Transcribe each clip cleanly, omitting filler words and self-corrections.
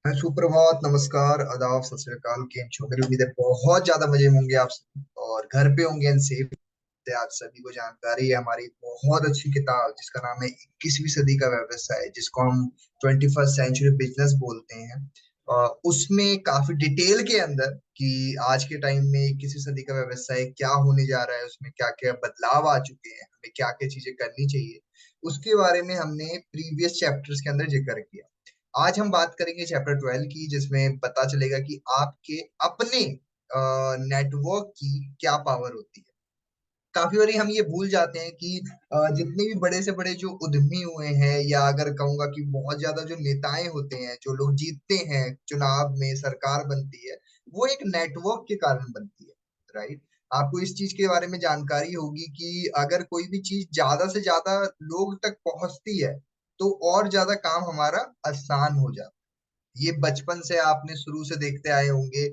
सुप्रभात, नमस्कार, आदाब, सत श्री अकाल। केम छो? मेरी उम्मीद है बहुत ज्यादा मजे में होंगे आप सब और घर पे होंगे एंड सेफ। आप सभी को जानकारी है हमारी बहुत अच्छी किताब जिसका नाम है 21वीं सदी का व्यवसाय, जिसको हम 21st सेंचुरी बिजनेस बोलते हैं। उसमें काफी डिटेल के अंदर कि आज के टाइम में 21वीं सदी का व्यवसाय क्या होने जा रहा है, उसमें क्या क्या बदलाव आ चुके हैं, हमें क्या क्या चीजें करनी चाहिए, उसके बारे में हमने प्रीवियस चैप्टर्स के अंदर जिक्र किया। आज हम बात करेंगे चैप्टर 12 की, जिसमें पता चलेगा कि आपके अपने नेटवर्क की क्या पावर होती है। काफी बारी हम ये भूल जाते हैं कि जितने भी बड़े से बड़े जो उद्यमी हुए हैं, या अगर कहूंगा कि बहुत ज्यादा जो नेताएं होते हैं, जो लोग जीतते हैं चुनाव में, सरकार बनती है, वो एक नेटवर्क के कारण बनती है। राइट। आपको इस चीज के बारे में जानकारी होगी कि अगर कोई भी चीज ज्यादा से ज्यादा लोग तक पहुंचती है तो और ज्यादा काम हमारा आसान हो जाता है। ये बचपन से आपने शुरू से देखते आए होंगे।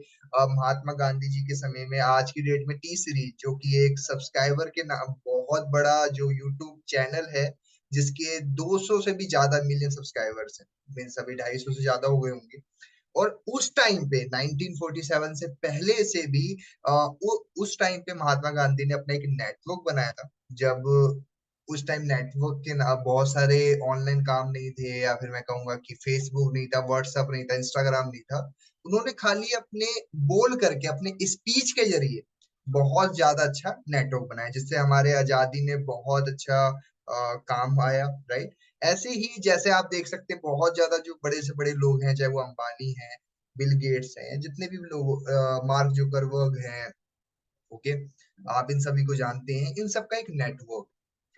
महात्मा गांधी जी के समय में, आज की डेट में टी सीरीज, जो कि एक सब्सक्राइबर के नाम बहुत बड़ा जो यूट्यूब चैनल है, जिसके 200 से भी ज्यादा मिलियन सब्सक्राइबर्स हैं, मीन्स अभी 250 से ज्यादा हो गए होंगे। और उस टाइम पे 1947 से पहले से भी उस टाइम पे महात्मा गांधी ने अपना एक नेटवर्क बनाया था। जब उस टाइम नेटवर्क के ना बहुत सारे ऑनलाइन काम नहीं थे, या फिर मैं कहूंगा कि फेसबुक नहीं था, व्हाट्सएप नहीं था, इंस्टाग्राम नहीं था। उन्होंने खाली अपने बोल करके, अपने स्पीच के जरिए बहुत ज्यादा अच्छा नेटवर्क बनाया, जिससे हमारे आजादी में बहुत अच्छा काम आया। राइट। ऐसे ही जैसे आप देख सकते हैं, बहुत ज्यादा जो बड़े से बड़े लोग हैं, चाहे वो अंबानी हैं, बिल गेट्स हैं, जितने भी लोग, मार्क जुकरबर्ग हैं, ओके, आप इन सभी को जानते हैं, इन सब का एक नेटवर्क।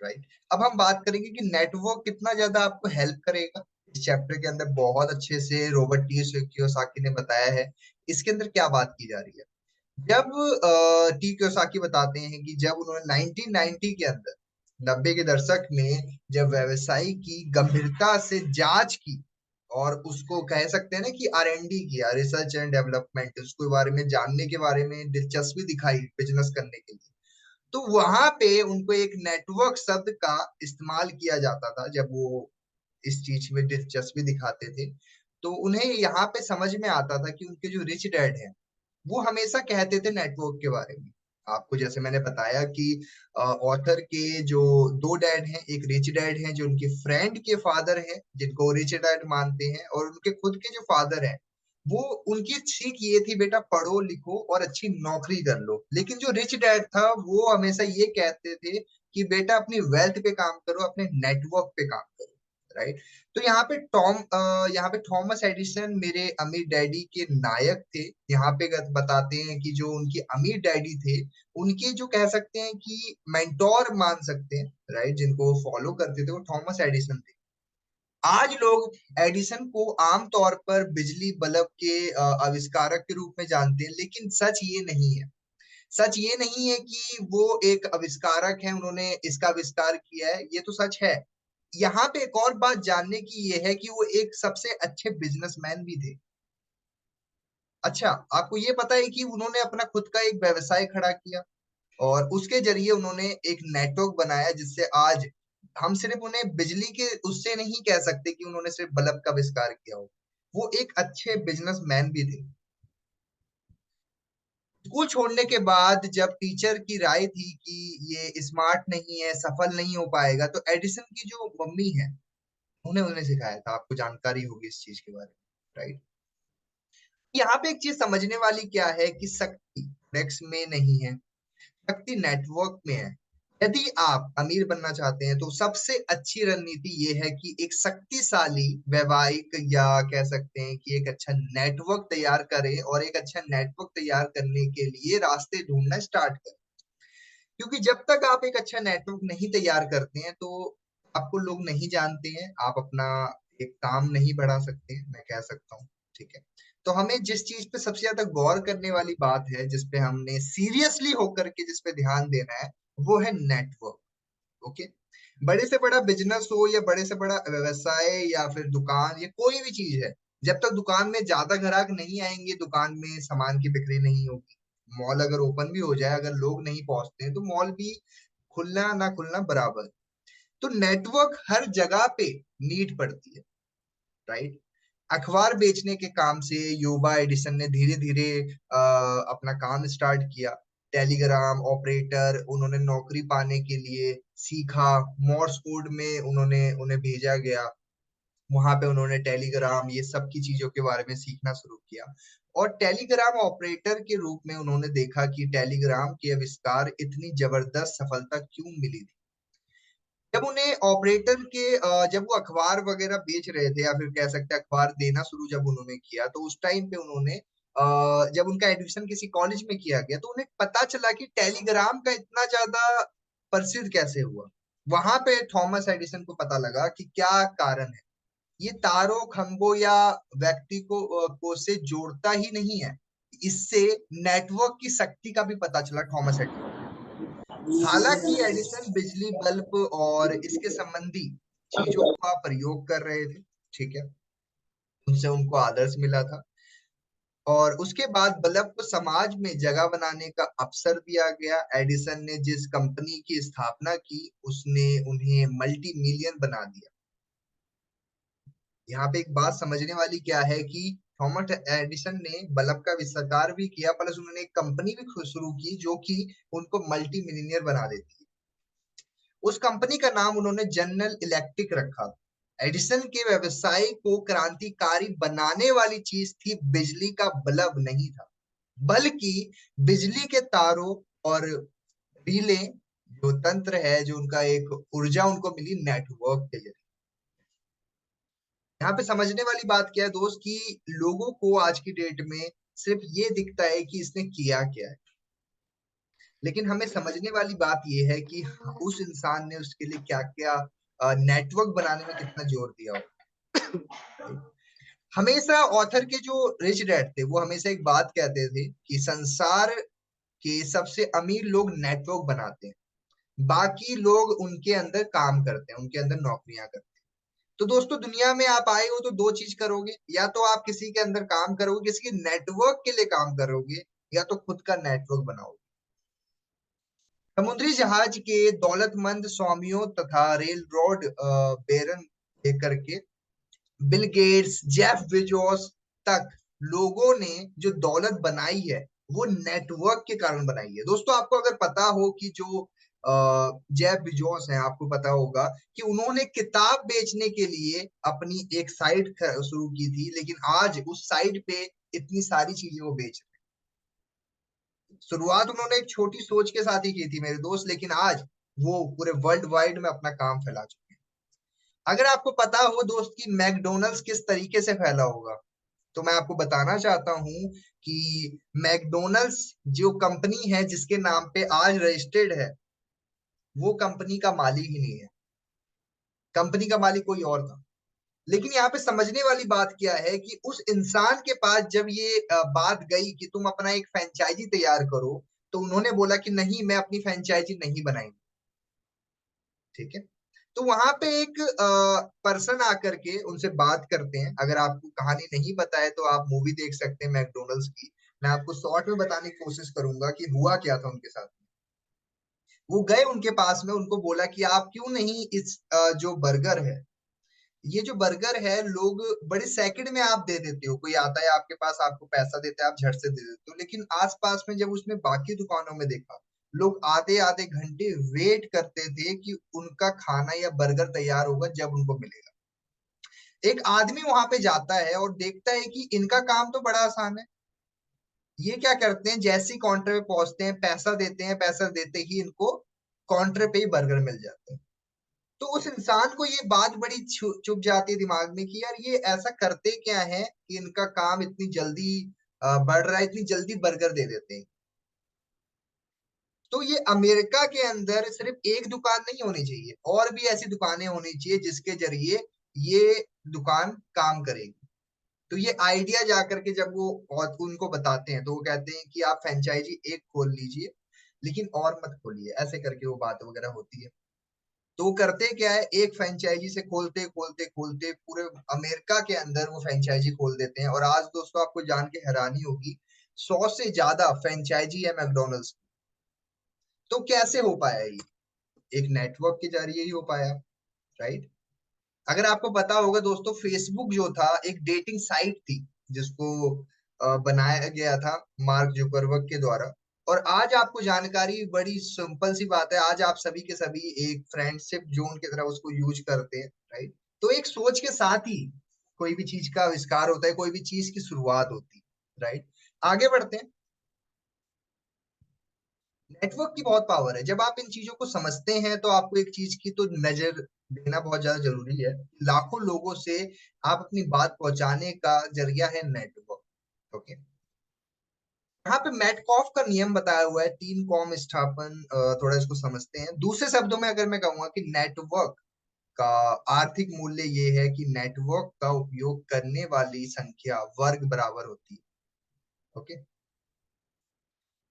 राइट। अब हम बात करेंगे कि नेटवर्क कितना ज्यादा आपको हेल्प करेगा। इस चैप्टर के अंदर बहुत अच्छे से रॉबर्ट टी कियोसाकी ने बताया है। इसके अंदर क्या बात की जा रही है। जब टी कियोसाकी बताते हैं कि जब उन्होंने 1990 के अंदर, 90 के दशक में, जब व्यवसाय की गंभीरता से जांच की और उसको कह सकते हैं ना कि R&D किया, रिसर्च एंड डेवलपमेंट, उसके बारे में जानने के बारे में दिलचस्पी दिखाई बिजनेस करने के लिए, तो वहां पे उनको एक नेटवर्क शब्द का इस्तेमाल किया जाता था। जब वो इस चीज में दिलचस्पी दिखाते थे, तो उन्हें यहाँ पे समझ में आता था कि उनके जो रिच डैड हैं, वो हमेशा कहते थे नेटवर्क के बारे में। आपको जैसे मैंने बताया कि ऑथर के जो दो डैड हैं, एक रिच डैड हैं जो उनके फ्रेंड के फादर हैं, जिनको रिच डैड मानते हैं, और उनके खुद के जो फादर हैं, वो, उनकी सीख ये थी, बेटा पढ़ो लिखो और अच्छी नौकरी कर लो। लेकिन जो रिच डैड था, वो हमेशा ये कहते थे कि बेटा अपनी वेल्थ पे काम करो, अपने नेटवर्क पे काम करो। राइट। तो यहाँ पे थॉमस एडिसन मेरे अमीर डैडी के नायक थे। यहाँ पे बताते हैं कि जो उनके अमीर डैडी थे, उनके जो कह सकते हैं कि मेंटोर मान सकते हैं, राइट, जिनको फॉलो करते थे, वो थॉमस एडिसन थे। आज लोग एडिसन को आमतौर पर बिजली बल्ब के आविष्कारक के रूप में जानते हैं, लेकिन सच ये नहीं है। सच ये नहीं है कि वो एक आविष्कारक है, उन्होंने इसका आविष्कार किया है, ये तो सच है। यहाँ पे एक और बात जानने की ये है कि वो एक सबसे अच्छे बिजनेसमैन भी थे। अच्छा, आपको ये पता है कि उन्होंने अपना खुद का एक व्यवसाय खड़ा किया, और उसके जरिए उन्होंने एक नेटवर्क बनाया, जिससे आज हम सिर्फ उन्हें बिजली के उससे नहीं कह सकते कि उन्होंने सिर्फ बल्ब का आविष्कार किया हो। वो एक अच्छे बिजनेसमैन भी थे। स्कूल छोड़ने के बाद जब टीचर की राय थी कि ये स्मार्ट नहीं है, सफल नहीं हो पाएगा, तो एडिसन की जो मम्मी है, उन्हें उन्हें सिखाया था। आपको जानकारी होगी इस चीज के बारे में। राइट। यहाँ पे एक चीज समझने वाली क्या है कि शक्ति टैक्स में नहीं है, शक्ति नेटवर्क में है। यदि आप अमीर बनना चाहते हैं, तो सबसे अच्छी रणनीति ये है कि एक शक्तिशाली वैवाहिक, या कह सकते हैं कि एक अच्छा नेटवर्क तैयार करें, और एक अच्छा नेटवर्क तैयार करने के लिए रास्ते ढूंढना स्टार्ट करें। क्योंकि जब तक आप एक अच्छा नेटवर्क नहीं तैयार करते हैं, तो आपको लोग नहीं जानते हैं, आप अपना एक काम नहीं बढ़ा सकते, मैं कह सकता हूँ। ठीक है। तो हमें जिस चीज पे सबसे ज्यादा गौर करने वाली बात है, जिसपे हमने सीरियसली होकर के जिसपे ध्यान देना है, वो है नेटवर्क। ओके। बड़े से बड़ा बिजनेस हो, या बड़े से बड़ा व्यवसाय, या फिर दुकान, या कोई भी चीज है, जब तक दुकान में ज्यादा ग्राहक नहीं आएंगे, दुकान में सामान की बिक्री नहीं होगी। मॉल अगर ओपन भी हो जाए, अगर लोग नहीं पहुंचते हैं, तो मॉल भी खुलना ना खुलना बराबर। तो नेटवर्क हर जगह पे नीड पड़ती है। राइट। अखबार बेचने के काम से युवा एडिसन ने धीरे धीरे अपना काम स्टार्ट किया। टेलीग्राम ऑपरेटर उन्होंने नौकरी पाने के लिए सीखा। मोर्स कोड में उन्होंने उन्हें भेजा गया। वहां पे उन्होंने टेलीग्राम ये सब की चीजों के बारे में सीखना शुरू किया। और टेलीग्राम ऑपरेटर के रूप में उन्होंने देखा कि टेलीग्राम के आविष्कार इतनी जबरदस्त सफलता क्यों मिली थी। जब उन्हें ऑपरेटर के जब वो अखबार वगैरह बेच रहे थे, या फिर कह सकते हैं अखबार देना शुरू जब उन्होंने किया, तो उस टाइम पे उन्होंने जब उनका एडमिशन किसी कॉलेज में किया गया तो उन्हें पता चला कि टेलीग्राम का इतना ज्यादा प्रसिद्ध कैसे हुआ। वहां पे थॉमस एडिसन को पता लगा कि क्या कारण है। ये तारों खंभों या व्यक्ति को से जोड़ता ही नहीं है, इससे नेटवर्क की शक्ति का भी पता चला थॉमस एडिसन। हालांकि एडिसन बिजली बल्ब और इसके संबंधी चीजों का प्रयोग कर रहे थे, ठीक है, उनसे उनको आदर्श मिला था। और उसके बाद बल्ब को समाज में जगह बनाने का अवसर दिया गया। एडिसन ने जिस कंपनी की स्थापना की उसने उन्हें मल्टी मिलियन बना दिया। यहाँ पे एक बात समझने वाली क्या है कि थॉमस एडिसन ने बल्ब का आविष्कार भी किया, प्लस उन्होंने एक कंपनी भी खुद शुरू की जो कि उनको मल्टी मिलियनियर बना देती है। उस कंपनी का नाम उन्होंने जनरल इलेक्ट्रिक रखा। एडिसन के व्यवसाय को क्रांतिकारी बनाने वाली चीज थी बिजली का बल्ब नहीं था, बल्कि बिजली के तारों और रिले जो तंत्र है, जो उनका एक ऊर्जा उनको मिली नेटवर्क के जरिए। यहाँ पे समझने वाली बात क्या है दोस्त, कि लोगों को आज की डेट में सिर्फ ये दिखता है कि इसने किया क्या है, लेकिन हमें समझने वाली बात ये है कि उस इंसान ने उसके लिए क्या क्या नेटवर्क बनाने में कितना जोर दिया हो। हमेशा ऑथर के जो रिच डैड थे वो हमेशा एक बात कहते थे कि संसार के सबसे अमीर लोग नेटवर्क बनाते हैं, बाकी लोग उनके अंदर काम करते हैं, उनके अंदर नौकरियां करते हैं। तो दोस्तों, दुनिया में आप आए हो तो दो चीज करोगे, या तो आप किसी के अंदर काम करोगे, किसी के नेटवर्क के लिए काम करोगे, या तो खुद का नेटवर्क बनाओगे। समुद्री जहाज के दौलतमंद स्वामियों तथा रेल रोड बेरन लेकर के बिल गेट्स जेफ बेजोस तक लोगों ने जो दौलत बनाई है वो नेटवर्क के कारण बनाई है। दोस्तों, आपको अगर पता हो कि जो जेफ बेजोस हैं, आपको पता होगा कि उन्होंने किताब बेचने के लिए अपनी एक साइट शुरू की थी, लेकिन आज उस साइट पे इतनी सारी चीजें वो बेच रहे हैं। शुरुआत उन्होंने एक छोटी सोच के साथ ही की थी मेरे दोस्त, लेकिन आज वो पूरे वर्ल्ड वाइड में अपना काम फैला चुके हैं। अगर आपको पता हो दोस्त कि मैकडोनल्ड्स किस तरीके से फैला होगा, तो मैं आपको बताना चाहता हूं कि मैकडोनल्ड्स जो कंपनी है जिसके नाम पे आज रजिस्टर्ड है, वो कंपनी का मालिक ही नहीं है। कंपनी का मालिक कोई और था। लेकिन यहाँ पे समझने वाली बात क्या है कि उस इंसान के पास जब ये बात गई कि तुम अपना एक फ्रेंचाइजी तैयार करो, तो उन्होंने बोला कि नहीं, मैं अपनी फ्रेंचाइजी नहीं बनाएंगे, ठीक है। तो वहां पे एक पर्सन आकर के उनसे बात करते हैं। अगर आपको कहानी नहीं पता है तो आप मूवी देख सकते हैं मैकडोनल्ड्स की। मैं आपको शॉर्ट में बताने की कोशिश करूंगा कि हुआ क्या था उनके साथ। वो गए उनके पास में, उनको बोला कि आप क्यों नहीं इस जो बर्गर है, ये जो बर्गर है, लोग बड़े सेकंड में आप दे देते हो, कोई आता है आपके पास, आपको पैसा देता है, आप झट से दे देते हो, लेकिन आसपास में जब उसने बाकी दुकानों में देखा, लोग आधे आधे घंटे वेट करते थे कि उनका खाना या बर्गर तैयार होगा जब उनको मिलेगा। एक आदमी वहां पे जाता है और देखता है कि इनका काम तो बड़ा आसान है। ये क्या करते हैं, जैसे ही काउंटर पे पहुंचते हैं, पैसा देते हैं, पैसा देते ही इनको काउंटर पे ही बर्गर मिल जाते हैं। तो उस इंसान को ये बात बड़ी चुभ जाती है दिमाग में कि यार ये ऐसा करते क्या है कि इनका काम इतनी जल्दी बढ़ रहा है, इतनी जल्दी बर्गर दे देते हैं। तो ये अमेरिका के अंदर सिर्फ एक दुकान नहीं होनी चाहिए, और भी ऐसी दुकानें होनी चाहिए जिसके जरिए ये दुकान काम करेगी। तो ये आइडिया जाकर के जब वो और उनको बताते हैं, तो वो कहते हैं कि आप फ्रेंचाइजी एक खोल लीजिए, लेकिन और मत खोलिए, ऐसे करके वो बात वगैरह होती है। तो वो करते क्या है, एक फ्रेंचाइजी से खोलते खोलते खोलते पूरे अमेरिका के अंदर वो फ्रेंचाइजी खोल देते हैं। और आज दोस्तों आपको जान के हैरानी होगी, 100 से ज्यादा फ्रेंचाइजी है मैकडोनल्ड्स। तो कैसे हो पाया ये? एक नेटवर्क के जरिए ही हो पाया, राइट। अगर आपको पता होगा दोस्तों, फेसबुक जो था एक डेटिंग साइट थी, जिसको बनाया गया था मार्क जुकरबर्ग के द्वारा। और आज आपको जानकारी, बड़ी सिंपल सी बात है, आज आप सभी के सभी एक फ्रेंडशिप जोन की तरह उसको यूज करते हैं, राइट। तो एक सोच के साथ ही कोई भी चीज का आविष्कार होता है, कोई भी चीज की शुरुआत होती है, राइट। आगे बढ़ते हैं। नेटवर्क की बहुत पावर है। जब आप इन चीजों को समझते हैं तो आपको एक चीज की तो नजर देना बहुत ज्यादा जरूरी है। लाखों लोगों से आप अपनी बात पहुंचाने का जरिया है नेटवर्क। ओके। यहाँ पे मैटकॉफ का नियम बताया हुआ है, तीन कॉम स्थापन। थोड़ा इसको समझते हैं। दूसरे शब्दों में अगर मैं कहूंगा कि नेटवर्क का आर्थिक मूल्य ये है कि नेटवर्क का उपयोग करने वाली संख्या वर्ग बराबर होती है। ओके।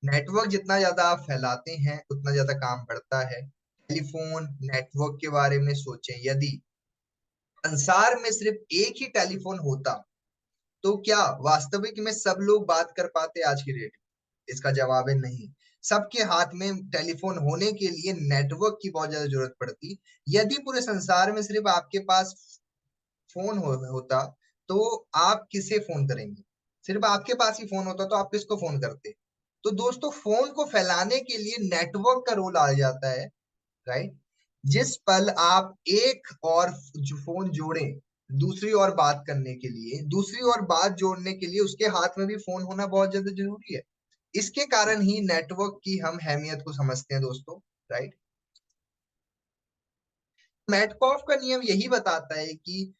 नेटवर्क जितना ज्यादा आप फैलाते हैं उतना ज्यादा काम बढ़ता है। टेलीफोन नेटवर्क के बारे में सोचें, यदि संसार में सिर्फ एक ही टेलीफोन होता तो क्या वास्तविक में सब लोग बात कर पाते आज की डेट में? इसका जवाब है नहीं। सबके हाथ में टेलीफोन होने के लिए नेटवर्क की बहुत ज्यादा जरूरत पड़ती। यदि पूरे संसार में सिर्फ आपके पास होता तो आप किसे फोन करेंगे? सिर्फ आपके पास ही फोन होता तो आप किसको फोन करते? तो दोस्तों, फोन को फैलाने के लिए नेटवर्क का रोल आ जाता है, राइट। जिस पल आप एक और जो फोन जोड़े दूसरी और बात करने के लिए, दूसरी और बात जोड़ने के लिए उसके हाथ में भी फोन होना बहुत ज्यादा जरूरी है। इसके कारण ही नेटवर्क की हम अहमियत को समझते हैं दोस्तों, राइट। मैटकॉफ का नियम यही बताता है कि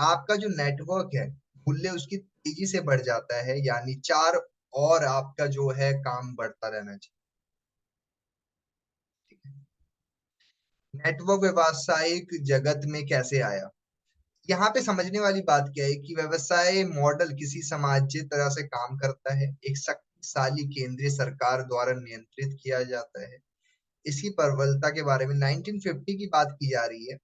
आपका जो नेटवर्क है, मूल्य उसकी तेजी से बढ़ जाता है, यानी चार और आपका जो है काम बढ़ता रहना चाहिए। नेटवर्क व्यावसायिक जगत में कैसे आया? यहाँ पे समझने वाली बात क्या है कि व्यवसाय मॉडल किसी सामाजिक तरह से काम करता है, एक शक्तिशाली केंद्रीय सरकार द्वारा नियंत्रित किया जाता है। इसकी प्रबलता के बारे में 1950 की बात की जा रही है।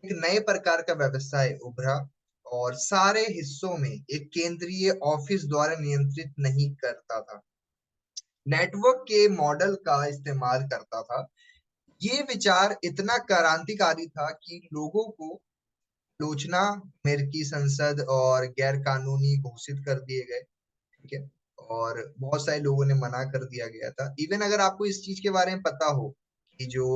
एक नए प्रकार का व्यवसाय उभरा और सारे हिस्सों में एक केंद्रीय ऑफिस द्वारा नियंत्रित नहीं करता था, नेटवर्क के मॉडल का इस्तेमाल करता था। ये विचार इतना क्रांतिकारी था कि लोगों को आलोचना, अमेरिकी संसद और गैर कानूनी घोषित कर दिए गए, ठीक है। और बहुत सारे लोगों ने मना कर दिया गया था। इवन अगर आपको इस चीज के बारे में पता हो कि जो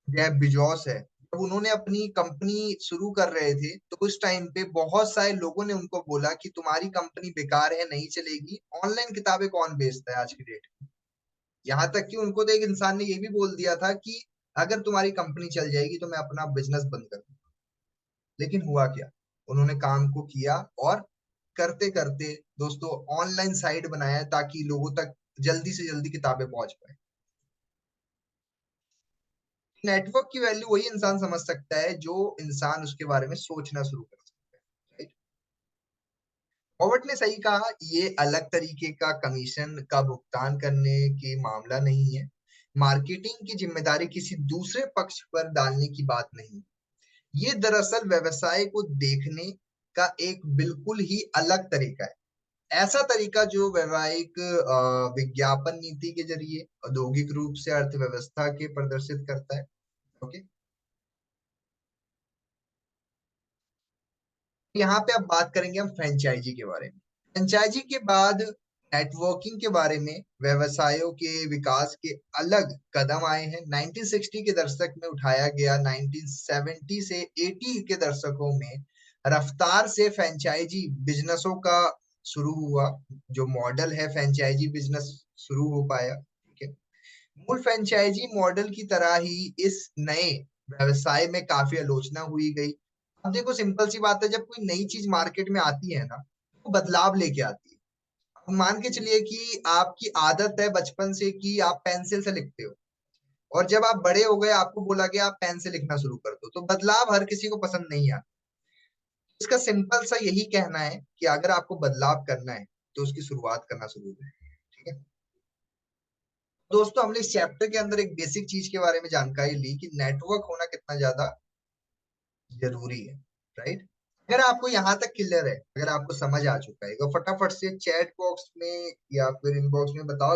जेफ बिजोस है, जब उन्होंने अपनी कंपनी शुरू कर रहे थे तो उस टाइम पे बहुत सारे लोगों ने उनको बोला कि तुम्हारी कंपनी बेकार है, नहीं चलेगी, ऑनलाइन किताबें कौन बेचता है आज की डेट में। यहाँ तक कि उनको तो एक इंसान ने ये भी बोल दिया था कि अगर तुम्हारी कंपनी चल जाएगी तो मैं अपना बिजनेस बंद कर दूंगा। लेकिन हुआ क्या? उन्होंने काम को किया और करते करते दोस्तों ऑनलाइन साइट बनाया ताकि लोगों तक जल्दी से जल्दी किताबें पहुंच पाए। नेटवर्क की वैल्यू वही इंसान समझ सकता है जो इंसान उसके बारे में सोचना शुरू कर सकता है, राइट। रॉबर्ट ने सही कहा, ये अलग तरीके का कमीशन का भुगतान करने की मामला नहीं है। मार्केटिंग की जिम्मेदारी किसी दूसरे पक्ष पर डालने की बात नहीं। ये दरअसल व्यवसाय को देखने का एक बिल्कुल ही अलग तरीका है। ऐसा तरीका जो वैवाहिक विज्ञापन नीति के जरिए औद्योगिक रूप से अर्थव्यवस्था के प्रदर्शित करता है। ओके। यहाँ पे अब बात करेंगे हम फ्रेंचाइजी के बारे में। फ्रेंचाइजी के बाद नेटवर्किंग के बारे में, व्यवसायों के विकास के अलग कदम आए हैं। 1960 के दशक में उठाया गया, 1970 से 80 के दशकों में रफ्तार से फ्रेंचाइजी बिजनेसों का शुरू हुआ। जो मॉडल है फ्रेंचाइजी बिजनेस शुरू हो पाया, ठीक है। मूल फ्रेंचाइजी मॉडल की तरह ही इस नए व्यवसाय में काफी आलोचना हुई गई। अब देखो, सिंपल सी बात है, जब कोई नई चीज मार्केट में आती है ना, तो बदलाव लेके आती है। अब मान के चलिए कि आपकी आदत है बचपन से कि आप पेंसिल से लिखते हो, और जब आप बड़े हो गए आपको बोला गया आप पेन से लिखना शुरू कर दो, तो बदलाव हर किसी को पसंद नहीं आता। इसका सिंपल सा यही कहना है कि अगर आपको बदलाव करना है तो उसकी शुरुआत करना शुरू करें, ठीक है। दोस्तों, हमने इस चैप्टर के अंदर एक बेसिक चीज के बारे में जानकारी ली कि नेटवर्क होना कितना ज्यादा जरूरी है, राइट। अगर आपको यहाँ तक क्लियर है, अगर आपको समझ आ चुका है, तो फटाफट से चैट बॉक्स में या फिर इनबॉक्स में बताओ।